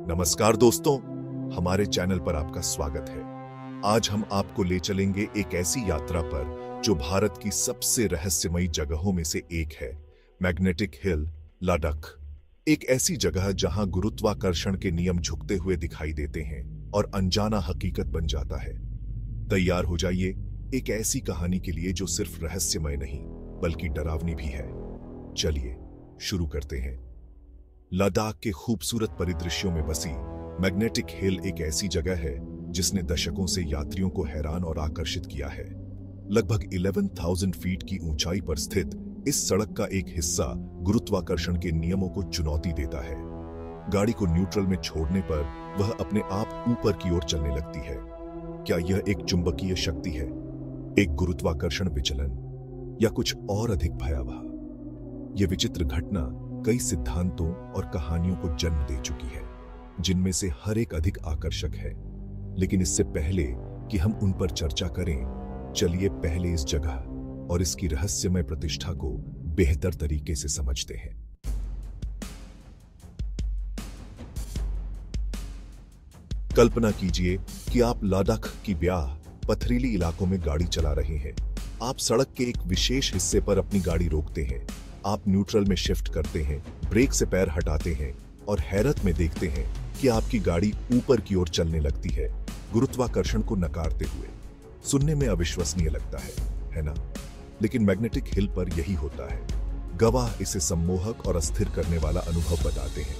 नमस्कार दोस्तों, हमारे चैनल पर आपका स्वागत है। आज हम आपको ले चलेंगे एक ऐसी यात्रा पर जो भारत की सबसे रहस्यमयी जगहों में से एक है, मैग्नेटिक हिल, लद्दाख। एक ऐसी जगह जहां गुरुत्वाकर्षण के नियम झुकते हुए दिखाई देते हैं और अनजाना हकीकत बन जाता है। तैयार हो जाइए एक ऐसी कहानी के लिए जो सिर्फ रहस्यमय नहीं बल्कि डरावनी भी है। चलिए शुरू करते हैं। लद्दाख के खूबसूरत परिदृश्यों में बसी मैग्नेटिक हिल एक ऐसी जगह है जिसने दशकों से यात्रियों को हैरान और आकर्षित किया है। लगभग 11,000 फीट की ऊंचाई पर स्थित इस सड़क का एक हिस्सा गुरुत्वाकर्षण के नियमों को चुनौती देता है। गाड़ी को न्यूट्रल में छोड़ने पर वह अपने आप ऊपर की ओर चलने लगती है। क्या यह एक चुंबकीय शक्ति है, एक गुरुत्वाकर्षण विचलन, या कुछ और अधिक भयावह? यह विचित्र घटना कई सिद्धांतों और कहानियों को जन्म दे चुकी है, जिनमें से हर एक अधिक आकर्षक है। लेकिन इससे पहले कि हम उन पर चर्चा करें, चलिए पहले इस जगह और इसकी रहस्यमय प्रतिष्ठा को बेहतर तरीके से समझते हैं। कल्पना कीजिए कि आप लद्दाख की ब्याह पथरीली इलाकों में गाड़ी चला रहे हैं। आप सड़क के एक विशेष हिस्से पर अपनी गाड़ी रोकते हैं। आप न्यूट्रल में शिफ्ट करते हैं, ब्रेक से पैर हटाते हैं और हैरत में देखते हैं कि आपकी गाड़ी ऊपर की ओर चलने लगती है, गुरुत्वाकर्षण को नकारते हुए। सुनने में अविश्वसनीय लगता है ना? लेकिन मैग्नेटिक हिल पर यही होता है। गवाह इसे सम्मोहक और अस्थिर करने वाला अनुभव बताते हैं।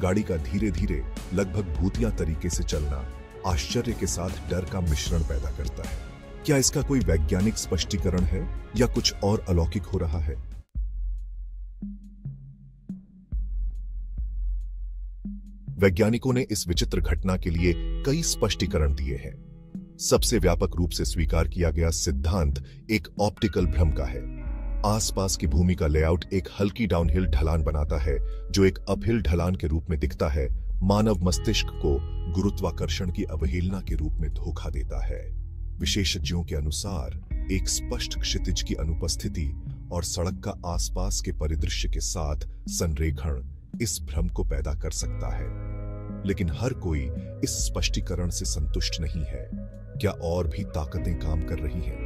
गाड़ी का धीरे धीरे, लगभग भूतिया तरीके से चलना आश्चर्य के साथ डर का मिश्रण पैदा करता है। क्या इसका कोई वैज्ञानिक स्पष्टीकरण है या कुछ और अलौकिक हो रहा है? वैज्ञानिकों ने इस विचित्र घटना के लिए कई स्पष्टीकरण दिए हैं। सबसे व्यापक रूप से स्वीकार किया गया सिद्धांत एक ऑप्टिकल भ्रम का है। आसपास की भूमि का लेआउट एक हल्की डाउनहिल ढलान बनाता है जो एक अपहिल ढलान के रूप में दिखता है, मानव मस्तिष्क को गुरुत्वाकर्षण की अवहेलना के रूप में धोखा देता है। विशेषज्ञों के अनुसार एक स्पष्ट क्षितिज की अनुपस्थिति और सड़क का आसपास के परिदृश्य के साथ संरेखण इस भ्रम को पैदा कर सकता है। लेकिन हर कोई इस स्पष्टीकरण से संतुष्ट नहीं है। क्या और भी ताकतें काम कर रही हैं?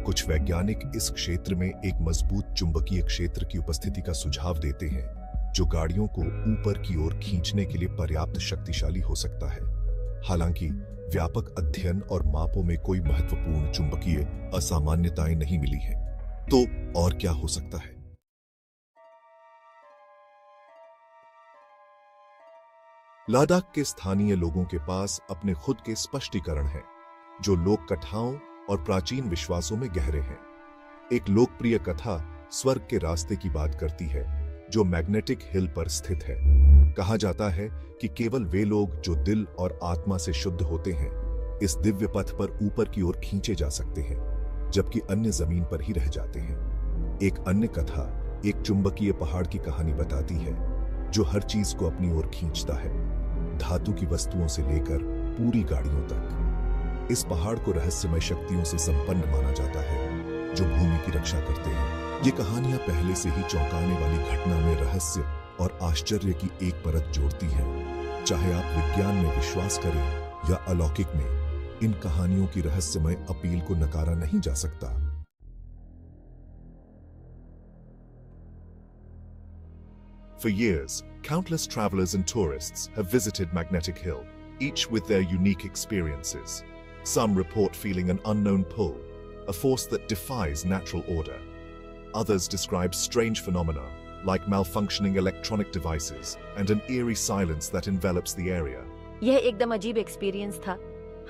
कुछ वैज्ञानिक इस क्षेत्र में एक मजबूत चुंबकीय क्षेत्र की उपस्थिति का सुझाव देते हैं जो गाड़ियों को ऊपर की ओर खींचने के लिए पर्याप्त शक्तिशाली हो सकता है। हालांकि व्यापक अध्ययन और मापों में कोई महत्वपूर्ण चुंबकीय असामान्यताएं नहीं मिली हैं। तो और क्या हो सकता है? लद्दाख के स्थानीय लोगों के पास अपने खुद के स्पष्टीकरण हैं, जो लोक कथाओं और प्राचीन विश्वासों में गहरे हैं। एक लोकप्रिय कथा स्वर्ग के रास्ते की बात करती है, जो मैग्नेटिक हिल पर स्थित है। कहा जाता है कि केवल वे लोग जो दिल और आत्मा से शुद्ध होते हैं, इस दिव्य पथ पर ऊपर की ओर खींचे जा सकते हैं, जबकि अन्य जमीन पर ही रह जाते हैं। एक अन्य कथा एक चुंबकीय पहाड़ की कहानी बताती है, जो हर चीज को अपनी ओर खींचता है, धातु की वस्तुओं से लेकर पूरी गाड़ियों तक। इस पहाड़ को रहस्यमय शक्तियों से संपन्न माना जाता है, जो भूमि की रक्षा करते हैं। ये कहानियां पहले से ही चौंकाने वाली घटना में रहस्य और आश्चर्य की एक परत जोड़ती हैं। चाहे आप विज्ञान में विश्वास करें या अलौकिक में, इन कहानियों की रहस्यमय अपील को नकारा नहीं जा सकता। For years, countless travelers and tourists have visited Magnetic Hill, each with their unique experiences. Some report feeling an unknown pull, a force that defies natural order. Others describe strange phenomena, like malfunctioning electronic devices and an eerie silence that envelops the area. यह एकदम अजीब experience था।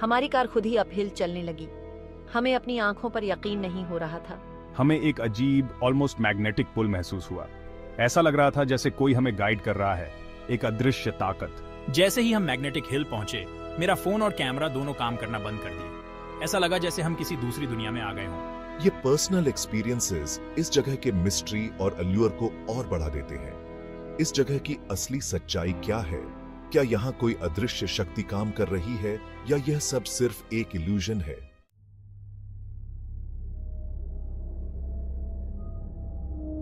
हमारी car खुद ही uphill चलने लगी। हमें अपनी आंखों पर यकीन नहीं हो रहा था। हमें एक अजीब, ऑलमोस्ट मैग्नेटिक पुल महसूस हुआ। ऐसा लग रहा था जैसे कोई हमें गाइड कर रहा है, एक अदृश्य ताकत। जैसे ही हम मैग्नेटिक हिल पहुंचे, मेरा फोन और कैमरा दोनों काम करना बंद कर दिए। ऐसा लगा जैसे हम किसी दूसरी दुनिया में आ गए हों। ये पर्सनल एक्सपीरियंसेस इस जगह के मिस्ट्री और अल्यूर को और बढ़ा देते हैं। इस जगह की असली सच्चाई क्या है? क्या यहाँ कोई अदृश्य शक्ति काम कर रही है या यह सब सिर्फ एक इल्यूजन है?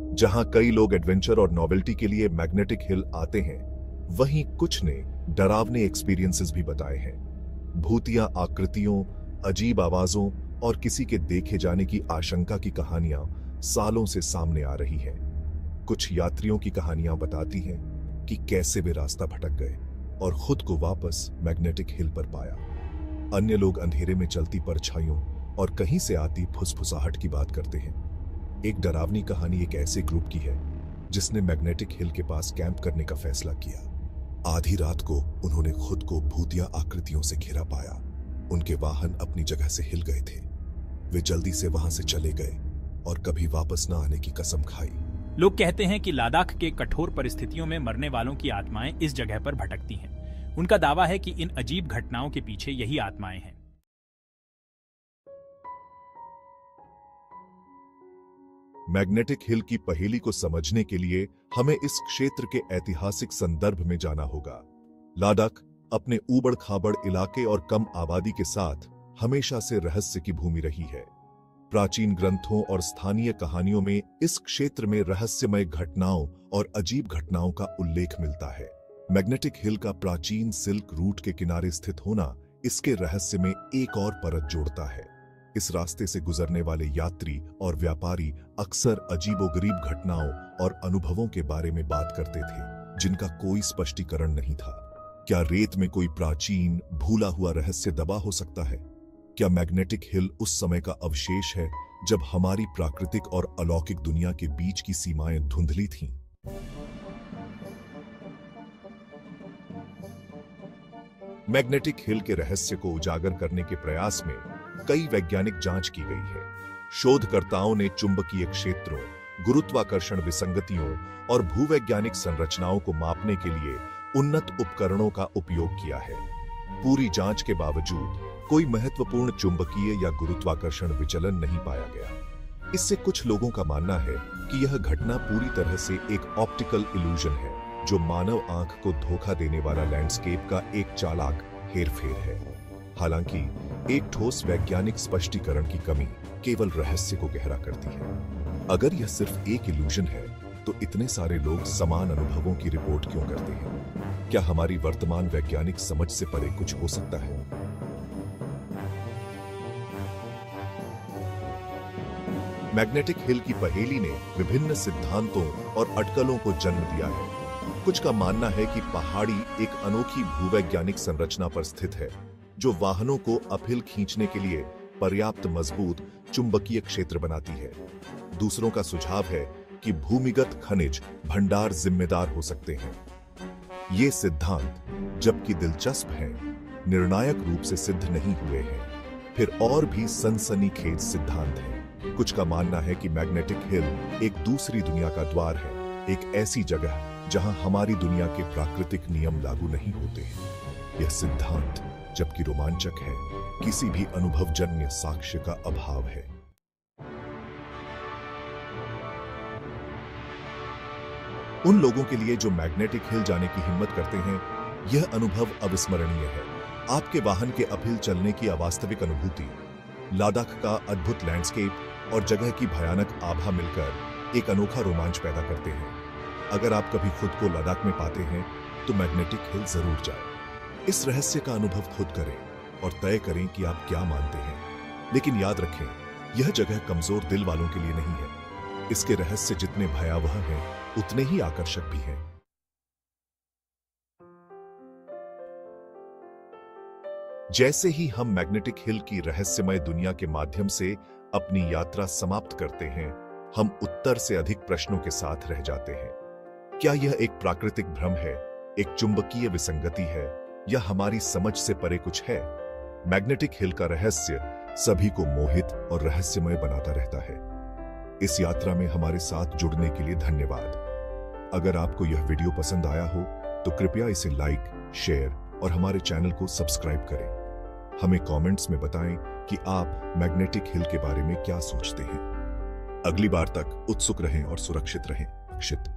जहां कई लोग एडवेंचर और नॉवेल्टी के लिए मैग्नेटिक हिल आते हैं, वहीं कुछ ने डरावने एक्सपीरियंसेस भी बताए हैं। भूतिया आकृतियों, अजीब आवाजों और किसी के देखे जाने की आशंका की कहानियां सालों से सामने आ रही हैं। कुछ यात्रियों की कहानियां बताती हैं कि कैसे वे रास्ता भटक गए और खुद को वापस मैग्नेटिक हिल पर पाया। अन्य लोग अंधेरे में चलती परछाइयों और कहीं से आती फुसफुसाहट की बात करते हैं। एक डरावनी कहानी एक ऐसे ग्रुप की है जिसने मैग्नेटिक हिल के पास कैंप करने का फैसला किया। आधी रात को उन्होंने खुद को भूतिया आकृतियों से घिरा पाया। उनके वाहन अपनी जगह से हिल गए थे। वे जल्दी से वहां से चले गए और कभी वापस न आने की कसम खाई। लोग कहते हैं कि लद्दाख के कठोर परिस्थितियों में मरने वालों की आत्माएं इस जगह पर भटकती हैं। उनका दावा है कि इन अजीब घटनाओं के पीछे यही आत्माएं हैं। मैग्नेटिक हिल की पहेली को समझने के लिए हमें इस क्षेत्र के ऐतिहासिक संदर्भ में जाना होगा। लद्दाख अपने ऊबड़-खाबड़ इलाके और कम आबादी के साथ हमेशा से रहस्य की भूमि रही है। प्राचीन ग्रंथों और स्थानीय कहानियों में इस क्षेत्र में रहस्यमय घटनाओं और अजीब घटनाओं का उल्लेख मिलता है। मैग्नेटिक हिल का प्राचीन सिल्क रूट के किनारे स्थित होना इसके रहस्य में एक और परत जोड़ता है। इस रास्ते से गुजरने वाले यात्री और व्यापारी अक्सर अजीबोगरीब घटनाओं और अनुभवों के बारे में बात करते थे जिनका कोई स्पष्टीकरण नहीं था। क्या रेत में कोई प्राचीन भूला हुआ रहस्य दबा हो सकता है? क्या मैग्नेटिक हिल उस समय का अवशेष है जब हमारी प्राकृतिक और अलौकिक दुनिया के बीच की सीमाएं धुंधली थीं? मैग्नेटिक हिल के रहस्य को उजागर करने के प्रयास में कई वैज्ञानिक जांच की गई है। शोधकर्ताओं ने चुंबकीय क्षेत्रों, गुरुत्वाकर्षण विसंगतियों और भूवैज्ञानिक संरचनाओं को मापने के लिए उन्नत उपकरणों का उपयोग किया है। पूरी जांच के बावजूद कोई महत्वपूर्ण चुंबकीय या गुरुत्वाकर्षण विचलन नहीं पाया गया। इससे कुछ लोगों का मानना है कि यह घटना पूरी तरह से एक ऑप्टिकल इल्यूजन है, जो मानव आंख को धोखा देने वाला लैंडस्केप का एक चालाक हेरफेर है। हालांकि एक ठोस वैज्ञानिक स्पष्टीकरण की कमी केवल रहस्य को गहरा करती है। अगर यह सिर्फ एक इल्यूजन है तो इतने सारे लोग समान अनुभवों की रिपोर्ट क्यों करते हैं? क्या हमारी वर्तमान वैज्ञानिक समझ से परे कुछ हो सकता है? मैग्नेटिक हिल की पहेली ने विभिन्न सिद्धांतों और अटकलों को जन्म दिया है। कुछ का मानना है कि पहाड़ी एक अनोखी भूवैज्ञानिक संरचना पर स्थित है जो वाहनों को अपहिल खींचने के लिए पर्याप्त मजबूत चुंबकीय क्षेत्र बनाती है। दूसरों का सुझाव है कि भूमिगत खनिज भंडार जिम्मेदार हो सकते हैं। ये सिद्धांत, जबकि दिलचस्प हैं, निर्णायक रूप से सिद्ध नहीं हुए हैं। फिर और भी सनसनीखेज सिद्धांत हैं। कुछ का मानना है कि मैग्नेटिक हिल एक दूसरी दुनिया का द्वार है, एक ऐसी जगह जहां हमारी दुनिया के प्राकृतिक नियम लागू नहीं होते हैं। यह सिद्धांत, जबकि रोमांचक है, किसी भी अनुभवजन्य साक्ष्य का अभाव है। उन लोगों के लिए जो मैग्नेटिक हिल जाने की हिम्मत करते हैं, यह अनुभव अविस्मरणीय है। आपके वाहन के अपहिल चलने की अवास्तविक अनुभूति, लद्दाख का अद्भुत लैंडस्केप और जगह की भयानक आभा मिलकर एक अनोखा रोमांच पैदा करते हैं। अगर आप कभी खुद को लद्दाख में पाते हैं तो मैग्नेटिक हिल जरूर जाएं। इस रहस्य का अनुभव खुद करें और तय करें कि आप क्या मानते हैं। लेकिन याद रखें, यह जगह कमजोर दिल वालों के लिए नहीं है। इसके रहस्य जितने भयावह हैं, उतने ही आकर्षक भी हैं। जैसे ही हम मैग्नेटिक हिल की रहस्यमय दुनिया के माध्यम से अपनी यात्रा समाप्त करते हैं, हम उत्तर से अधिक प्रश्नों के साथ रह जाते हैं। क्या यह एक प्राकृतिक भ्रम है, एक चुंबकीय विसंगति है, या हमारी समझ से परे कुछ है? मैग्नेटिक हिल का रहस्य सभी को मोहित और रहस्यमय बनाता रहता है। इस यात्रा में हमारे साथ जुड़ने के लिए धन्यवाद। अगर आपको यह वीडियो पसंद आया हो तो कृपया इसे लाइक, शेयर और हमारे चैनल को सब्सक्राइब करें। हमें कमेंट्स में बताएं कि आप मैग्नेटिक हिल के बारे में क्या सोचते हैं। अगली बार तक उत्सुक रहें और सुरक्षित रहें। अक्षित।